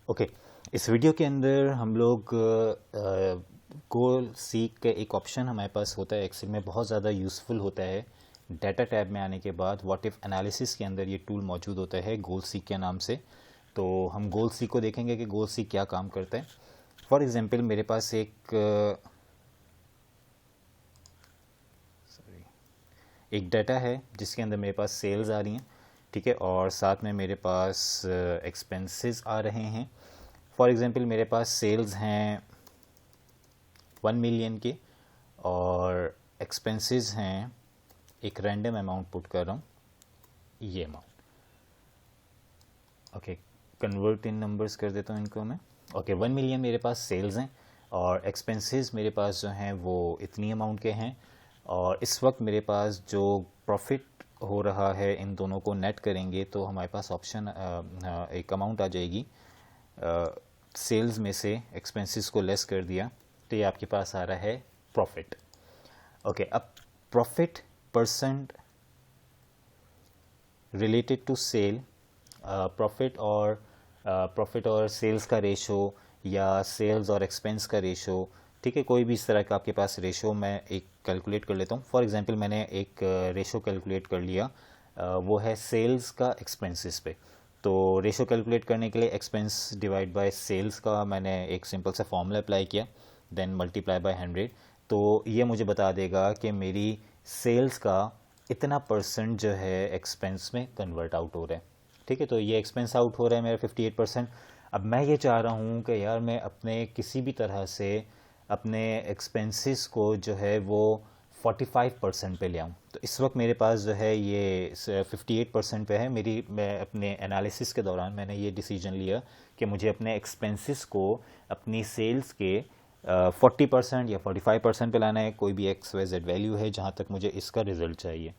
Okay, इस video के अंदर हम लोग गोल सीक का एक ऑप्शन हमारे पास होता है एक्सेल में, बहुत ज़्यादा यूज़फुल होता है। डाटा टैब में आने के बाद व्हाट इफ़ एनालिसिस के अंदर ये टूल मौजूद होता है गोल सीक के नाम से। तो हम गोल सीक को देखेंगे कि गोल सीक क्या काम करता है। फॉर एग्जांपल मेरे पास एक डाटा है जिसके अंदर मेरे पास सेल्स आ रही हैं, ठीक है, और साथ में मेरे पास एक्सपेंसेस आ रहे हैं। फॉर एग्जांपल मेरे पास सेल्स हैं 1 मिलियन के और एक्सपेंसेस हैं, एक रैंडम अमाउंट पुट कर रहा हूँ, ये amount. Okay, convert in numbers कर देता हूँ इनको मैं। ओके, 1 मिलियन मेरे पास सेल्स हैं और एक्सपेंसेस मेरे पास जो हैं वो इतनी अमाउंट के हैं। और इस वक्त मेरे पास जो प्रॉफिट हो रहा है, इन दोनों को नेट करेंगे तो हमारे पास ऑप्शन एक अमाउंट आ जाएगी। सेल्स में से एक्सपेंसेस को लेस कर दिया तो ये आपके पास आ रहा है प्रॉफिट। ओके, अब profit percent related to sale, profit और सेल्स का रेशो या सेल्स और एक्सपेंस का रेशो, ठीक है, कोई भी इस तरह का आपके पास रेशो मैं एक कैलकुलेट कर लेता हूँ। फॉर एग्जांपल मैंने एक रेशो कैलकुलेट कर लिया, वो है सेल्स का एक्सपेंसेस पे। तो रेशो कैलकुलेट करने के लिए एक्सपेंस डिवाइड बाय सेल्स का मैंने एक सिंपल सा फॉर्मूला अप्लाई किया, देन मल्टीप्लाई बाय 100। तो ये मुझे बता देगा कि मेरी सेल्स का इतना परसेंट जो है एक्सपेंस में कन्वर्ट आउट हो रहा है, ठीक है। तो ये एक्सपेंस आउट हो रहा है मेरा 58%। अब मैं ये चाह रहा हूँ कि यार मैं अपने किसी भी तरह से अपने एक्सपेंसेस को जो है वो 45% पे ले आऊँ। तो इस वक्त मेरे पास जो है ये 58% पे है। मैं अपने एनालिसिस के दौरान मैंने ये डिसीजन लिया कि मुझे अपने एक्सपेंसेस को अपनी सेल्स के 40% या 45% पे लाना है। कोई भी एक्स वाई जेड वैल्यू है जहाँ तक मुझे इसका रिज़ल्ट चाहिए,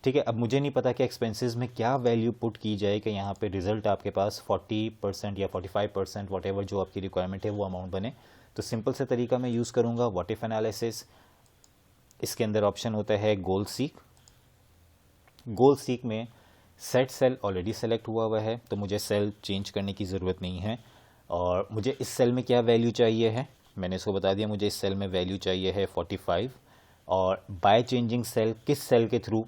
ठीक है। अब मुझे नहीं पता कि एक्सपेंसेस में क्या वैल्यू पुट की जाए कि यहाँ पे रिज़ल्ट आपके पास 40% या 45% वट एवर जो आपकी रिक्वायरमेंट है वो अमाउंट बने। तो सिंपल से तरीका मैं यूज़ करूँगा व्हाट इफ़ एनालिसिस। इसके अंदर ऑप्शन होता है गोल सीक। गोल सीक में सेट सेल ऑलरेडी सेलेक्ट हुआ है तो मुझे सेल चेंज करने की ज़रूरत नहीं है। और मुझे इस सेल में क्या वैल्यू चाहिए है, मैंने इसको बता दिया, मुझे इस सेल में वैल्यू चाहिए है 45। और बाय चेंजिंग सेल, किस सेल के थ्रू,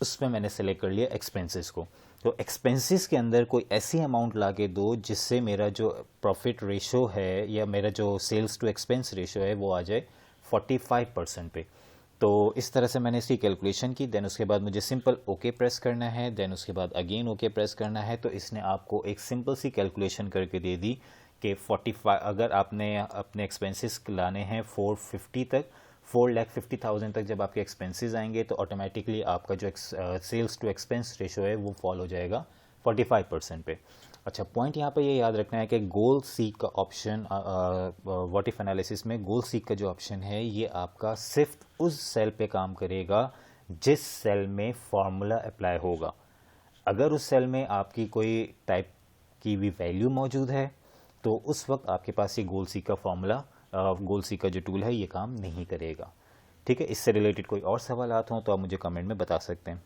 उसमें मैंने सेलेक्ट कर लिया एक्सपेंसेस को। तो एक्सपेंसेस के अंदर कोई ऐसी अमाउंट ला के दो जिससे मेरा जो प्रॉफिट रेशो है या मेरा जो सेल्स टू एक्सपेंस रेशो है वो आ जाए 45% पे। तो इस तरह से मैंने इसकी कैलकुलेशन की। देन उसके बाद मुझे सिंपल ओके प्रेस करना है, देन उसके बाद अगेन ओके प्रेस करना है। तो इसने आपको एक सिंपल सी कैलकुलेशन करके दे दी कि 45, अगर आपने अपने एक्सपेंसेस लाने हैं 450 तक, 4,50,000 तक जब आपके एक्सपेंसेस आएंगे तो ऑटोमेटिकली आपका जो सेल्स टू एक्सपेंस रेशो है वो फॉल हो जाएगा 45% पे। अच्छा, पॉइंट यहाँ पे ये याद रखना है कि गोल सीक का ऑप्शन व्हाट इफ एनालिसिस में गोल सीक का जो ऑप्शन है ये आपका सिर्फ उस सेल पे काम करेगा जिस सेल में फॉर्मूला अप्लाई होगा। अगर उस सेल में आपकी कोई टाइप की भी वैल्यू मौजूद है तो उस वक्त आपके पास ये गोल सीक का फॉर्मूला, गोल सीक का जो टूल है ये काम नहीं करेगा, ठीक है। इससे रिलेटेड कोई और सवाल हो तो आप मुझे कमेंट में बता सकते हैं।